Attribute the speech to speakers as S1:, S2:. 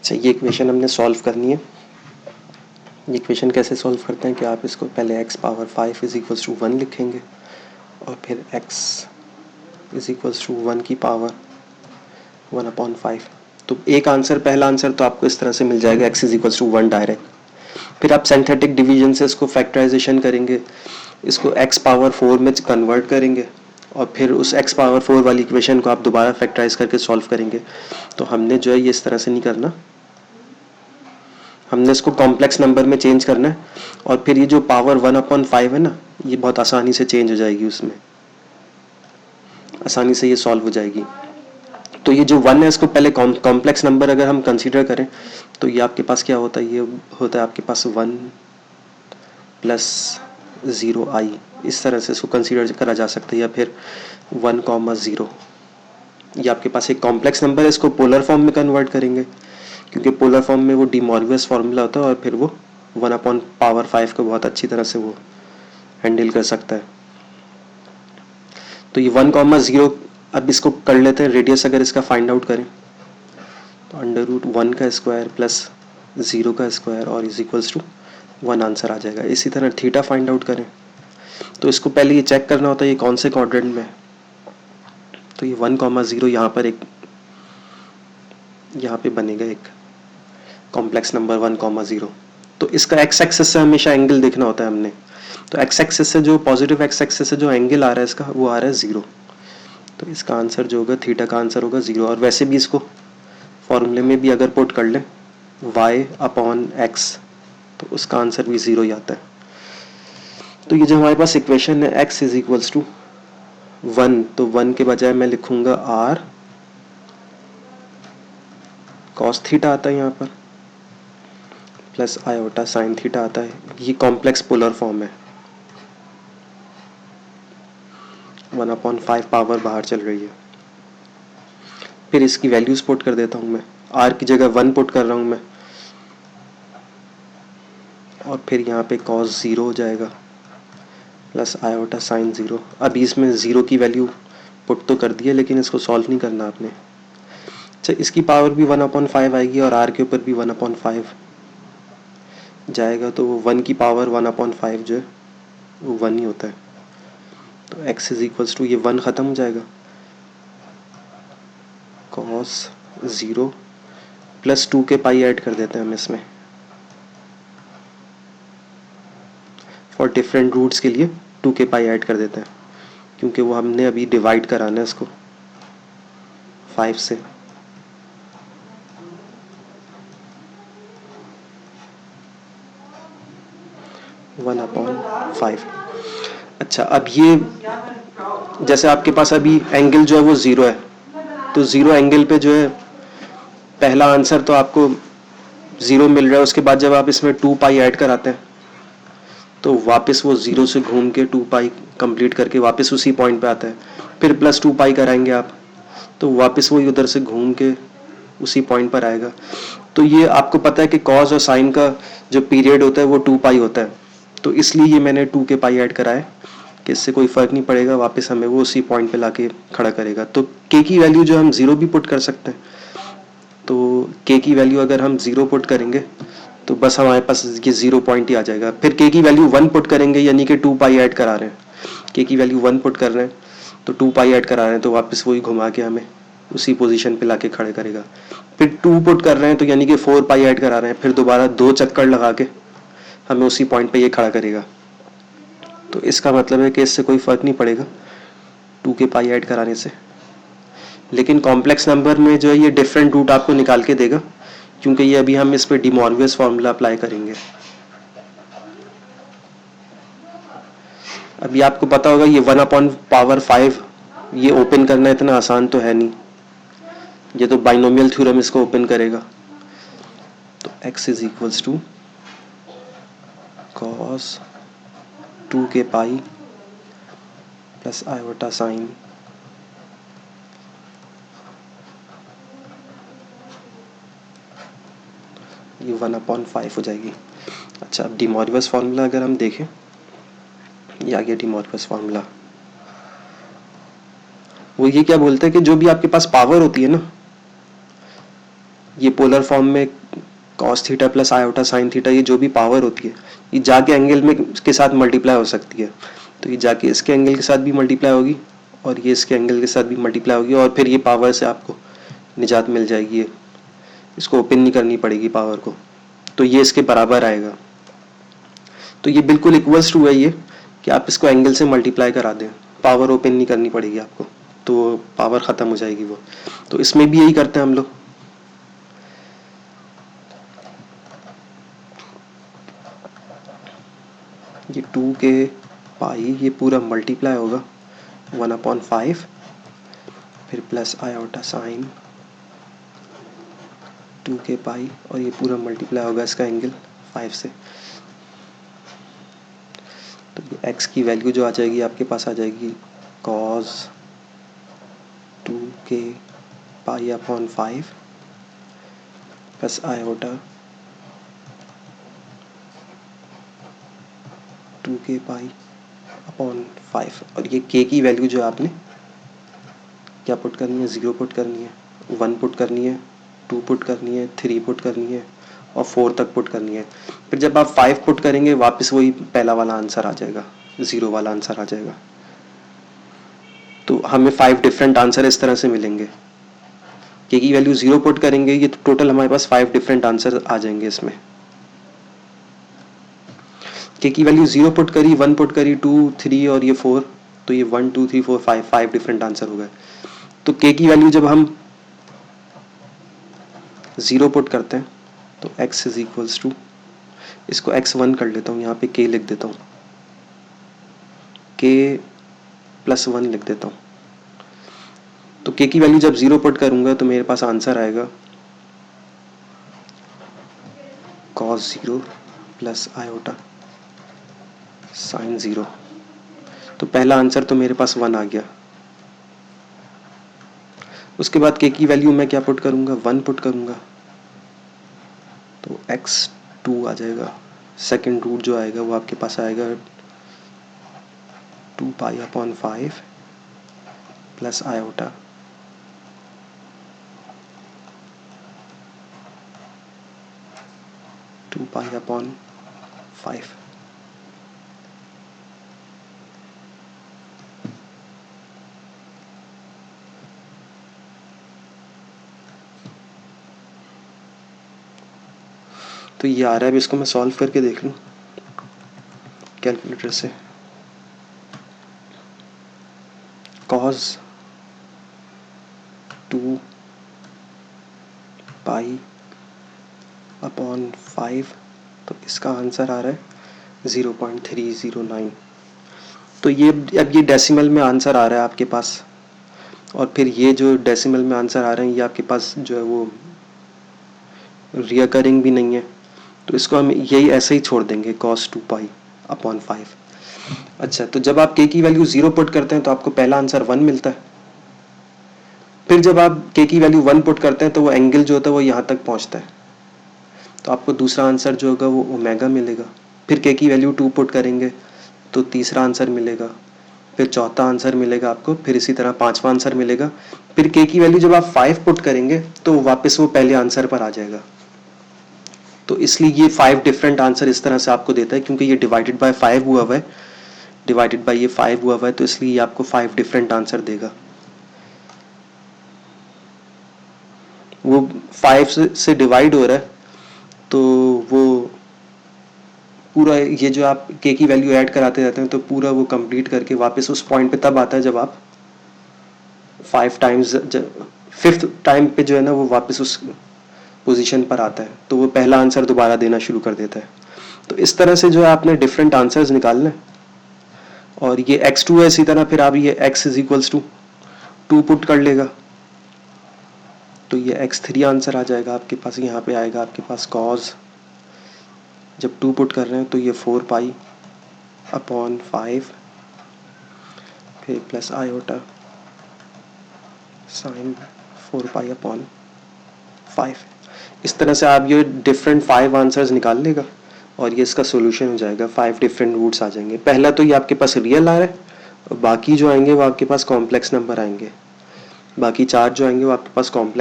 S1: अच्छा, ये इक्वेशन हमने सॉल्व करनी है। ये इक्वेशन कैसे सॉल्व करते हैं कि आप इसको पहले x power 5 is equals to 1 लिखेंगे और फिर x इज इक्वल्स टू 1 की पावर 1/5। तो एक आंसर, पहला आंसर तो आपको इस तरह से मिल जाएगा, x is equals to 1 direct. फिर आप सिंथेटिक डिवीजन से इसको फैक्टराइजेशन करेंगे, इसको x पावर 4 में कन्वर्ट करेंगे और फिर उस x पावर 4 वाली इक्वेशन को आप दोबारा फैक्टराइज करके सॉल्व करेंगे। तो हमने जो है ये इस तरह से नहीं करना, हमने इसको कॉम्प्लेक्स नंबर में चेंज करना है और फिर ये जो पावर 1/5 है ना, ये बहुत आसानी से चेंज हो जाएगी, उसमें आसानी से ये सॉल्व हो जाएगी। तो ये जो 1 है इसको पहले कॉम्प्लेक्स नंबर अगर हम कंसीडर करें तो ये आपके पास क्या होता है, ये होता है आपके पास 1 + 0i, इस तरह से इसको कंसीडर करा जा सकता है, या फिर 1,0। ये आपके पास एक कॉम्प्लेक्स नंबर है, इसको पोलर फॉर्म में कन्वर्ट करेंगे क्योंकि पोलर फॉर्म में वो डी मॉर्गस फार्मूला होता है और फिर वो 1/5 को बहुत अच्छी तरह से वो हैंडल कर सकता है। तो ये 1,0, अब इसको कर लेते हैं रेडियस, अगर इसका फाइंड आउट करें तो √1 का स्क्वायर प्लस 0 का स्क्वायर और इज इक्वल्स टू 1 आंसर आ जाएगा। इसी तरह थीटा फाइंड आउट करें तो इसको पहले ये चेक करना होता है ये कौन से क्वाड्रेंट में है। तो ये 1,0 यहाँ पर एक, यहाँ पे बनेगा एक कॉम्प्लेक्स नंबर 1,0। तो इसका एक्स एक्सिस से हमेशा एंगल देखना होता है हमने। तो एक्स एक्सिस से जो पॉजिटिव एक्स एक्सिस से जो एंगल आ रहा है इसका, वो आ रहा है 0। तो इसका आंसर जो होगा, थीटा का आंसर होगा 0। और वैसे भी इसको फॉर्मूले में भी अगर पुट कर लें y/x तो उसका आंसर भी 0 ही आता है। तो ये जो हमारे पास इक्वेशन है x इज इक्वल्स टू 1, तो 1 के बजाय मैं लिखूंगा r cos थीटा आता है यहाँ पर, प्लस आयोटा साइन थीटा आता है। ये कॉम्प्लेक्स पोलर फॉर्म है, 1/5 पावर बाहर चल रही है। फिर इसकी वैल्यूज पुट कर देता हूँ मैं, r की जगह 1 पुट कर रहा हूँ मैं, और फिर यहाँ पे cos 0 हो जाएगा प्लस आयोटा साइन 0। अभी इसमें 0 की वैल्यू पुट तो कर दी है लेकिन इसको सॉल्व नहीं करना आपने। अच्छा, इसकी पावर भी 1/5 आएगी और r के ऊपर भी 1/5 जाएगा, तो 1 की पावर 1/5 जो है वो 1 ही होता है। तो x इज इक्वल्स टू, ये 1 ख़त्म हो जाएगा, cos 0 प्लस 2 के पाई ऐड कर देते हैं हम इसमें, फॉर डिफरेंट रूट्स के लिए 2 के पाई ऐड कर देते हैं क्योंकि वो हमने अभी डिवाइड कराना है इसको 5 से। One upon 5। अच्छा, अब ये जैसे आपके पास अभी एंगल जो है वो 0 है, तो 0 एंगल पे जो है पहला आंसर तो आपको 0 मिल रहा है। उसके बाद जब आप इसमें 2 पाई ऐड कराते हैं तो वापस वो 0 से घूम के 2 पाई कंप्लीट करके वापस उसी पॉइंट पे आता है। फिर प्लस 2 पाई कराएंगे आप तो वापस वही उधर से घूम के उसी पॉइंट पर आएगा। तो ये आपको पता है कि कॉस और साइन का जो पीरियड होता है वो 2 पाई होता है, तो इसलिए ये मैंने 2 के पाई ऐड कराए कि इससे कोई फ़र्क नहीं पड़ेगा, वापस हमें वो उसी पॉइंट पे लाके खड़ा करेगा। तो के की वैल्यू जो हम 0 भी पुट कर सकते हैं, तो के की वैल्यू अगर हम 0 पुट करेंगे तो बस हमारे पास ये 0 पॉइंट ही आ जाएगा। फिर के की वैल्यू 1 पुट करेंगे, यानी कि 2 पाई ऐड करा रहे हैं, के की वैल्यू 1 पुट कर रहे हैं तो 2 पाई ऐड करा रहे हैं, तो वापस वही घुमा के हमें उसी पोजीशन पे लाके खड़े करेगा। फिर 2 पुट कर रहे हैं तो यानी कि 4 पाई ऐड करा रहे हैं, फिर दोबारा 2 चक्कर लगा के हमें उसी पॉइंट पे ये खड़ा करेगा। तो इसका मतलब है कि इससे कोई फ़र्क नहीं पड़ेगा 2 के पाई ऐड कराने से। लेकिन कॉम्प्लेक्स नंबर में जो है ये डिफरेंट रूट आपको निकाल के देगा क्योंकि ये अभी हम इस पर डी मॉर्गस फार्मूला अप्लाई करेंगे। अभी आपको पता होगा ये 1/5 ये ओपन करना इतना आसान तो है नहीं, ये तो बाइनोमियल थ्योरम इसको ओपन करेगा। तो x is equals to cos 2 के पाई प्लस आयोटा साइन ये 1/5 हो जाएगी। अच्छा, अब डी मॉर्गस फार्मूला अगर हम देखें, ये आ गया डी मॉर्गस फार्मूला। वो ये क्या बोलता है कि जो भी आपके पास पावर होती है ना, ये पोलर फॉर्म में cos theta plus iota sine theta, ये जो भी पावर होती है ये जाके एंगल में के साथ मल्टीप्लाई हो सकती है। तो ये जाके इसके एंगल के साथ भी मल्टीप्लाई होगी और ये इसके एंगल के साथ भी मल्टीप्लाई होगी और फिर ये पावर से आपको निजात मिल जाएगी। इसको ओपन नहीं करनी पड़ेगी पावर को, तो ये इसके बराबर आएगा। तो ये बिल्कुल इक्वल्स टू है ये कि आप इसको एंगल से मल्टीप्लाई करा दें, पावर ओपन नहीं करनी पड़ेगी आपको, तो पावर ख़त्म हो जाएगी वो। तो इसमें भी यही करते हैं हम लोग। ये 2 के पाई ये पूरा मल्टीप्लाई होगा 1/5, फिर प्लस आयोटा साइन 2 के पाई और ये पूरा मल्टीप्लाई होगा इसका एंगल 5 से। तो ये x की वैल्यू जो आ जाएगी आपके पास आ जाएगी cos 2 के पाई अपॉन 5 प्लस आयोटा 2 के पाई अपॉन 5 और ये k की वैल्यू जो आपने क्या पुट करनी है, 0 पुट करनी है, 1 पुट करनी है, 2 पुट करनी है, 3 पुट करनी है और 4 तक पुट करनी है। फिर जब आप 5 पुट करेंगे वापस वही पहला वाला आंसर आ जाएगा, 0 वाला आंसर आ जाएगा। तो हमें 5 डिफरेंट आंसर इस तरह से मिलेंगे। k की वैल्यू 0 पुट करेंगे, ये टोटल हमारे पास 5 डिफरेंट आंसर आ जाएंगे इसमें। k की वैल्यू 0 पुट करी, 1 पुट करी, 2, 3 और ये 4, तो ये 1, 2, 3, 4, 5 डिफरेंट आंसर हो गए। तो k की वैल्यू जब हम 0 पुट करते हैं तो x इज इक्वल्स टू, इसको x1 कर लेता हूँ, यहाँ पे k लिख देता हूँ, k प्लस 1 लिख देता हूँ। तो k की वैल्यू जब 0 पुट करूँगा तो मेरे पास आंसर आएगा cos 0 प्लस आयोटा साइन 0। तो पहला आंसर तो मेरे पास 1 आ गया। उसके बाद k की वैल्यू मैं क्या पुट करूँगा, 1 पुट करूँगा, तो x2 आ जाएगा। सेकेंड रूट जो आएगा वो आपके पास आएगा 2 pi upon 5 plus iota 2 pi upon 5। तो ये आ रहा है, अब इसको मैं सॉल्व करके देख लूँ कैलकुलेटर से। cos 2 पाई अपॉन 5, तो इसका आंसर आ रहा है 0.309। तो ये अब ये डेसिमल में आंसर आ रहा है आपके पास, और फिर ये जो डेसिमल में आंसर आ रहे हैं ये आपके पास जो है वो रिकरिंग भी नहीं है, तो इसको हम यही ऐसे ही छोड़ देंगे cos 2 पाई अपॉन 5। अच्छा, तो जब आप k की वैल्यू 0 पुट करते हैं तो आपको पहला आंसर 1 मिलता है। फिर जब आप k की वैल्यू 1 पुट करते हैं तो वो एंगल जो होता है वो यहाँ तक पहुँचता है, तो आपको दूसरा आंसर जो होगा वो ओमेगा मिलेगा। फिर k की वैल्यू 2 पुट करेंगे तो तीसरा आंसर मिलेगा, फिर चौथा आंसर मिलेगा आपको, फिर इसी तरह पांचवा आंसर मिलेगा। फिर k की वैल्यू जब आप 5 पुट करेंगे तो वापस वो पहले आंसर पर आ जाएगा। तो इसलिए ये 5 डिफरेंट आंसर इस तरह से आपको देता है, क्योंकि ये डिवाइडेड बाय 5 हुआ हुआ है, डिवाइडेड बाय ये 5 हुआ हुआ है, तो इसलिए ये आपको 5 डिफरेंट आंसर देगा। वो 5 से डिवाइड हो रहा है, तो वो पूरा ये जो आप k की वैल्यू ऐड कराते जाते हैं तो पूरा वो कंप्लीट करके वापस उस पॉइंट पे तब आता है जब आप 5 टाइम्स, 5th टाइम पे जो है ना वो वापस उस पोजीशन पर आता है, तो वो पहला आंसर दोबारा देना शुरू कर देता है। तो इस तरह से जो है आपने डिफरेंट आंसर्स निकालने, और ये x2 है, इसी तरह फिर आप ये x is equals to 2 put कर लेगा, तो ये x3 आंसर आ जाएगा आपके पास। यहाँ पे आएगा आपके पास cos, जब 2 पुट कर रहे हैं तो ये 4 पाई अपॉन 5 फिर plus iota sine 4 pi upon 5। इस तरह से आप ये डिफरेंट 5 आंसर्स निकाल लेगा और ये इसका सॉल्यूशन हो जाएगा। 5 डिफरेंट रूट्स आ जाएंगे। पहला तो ये आपके पास रियल आ रहा है, और बाकी जो आएंगे वो आपके पास कॉम्प्लेक्स नंबर आएंगे, बाकी 4 जो आएंगे वो आपके पास कॉम्प्लेक्स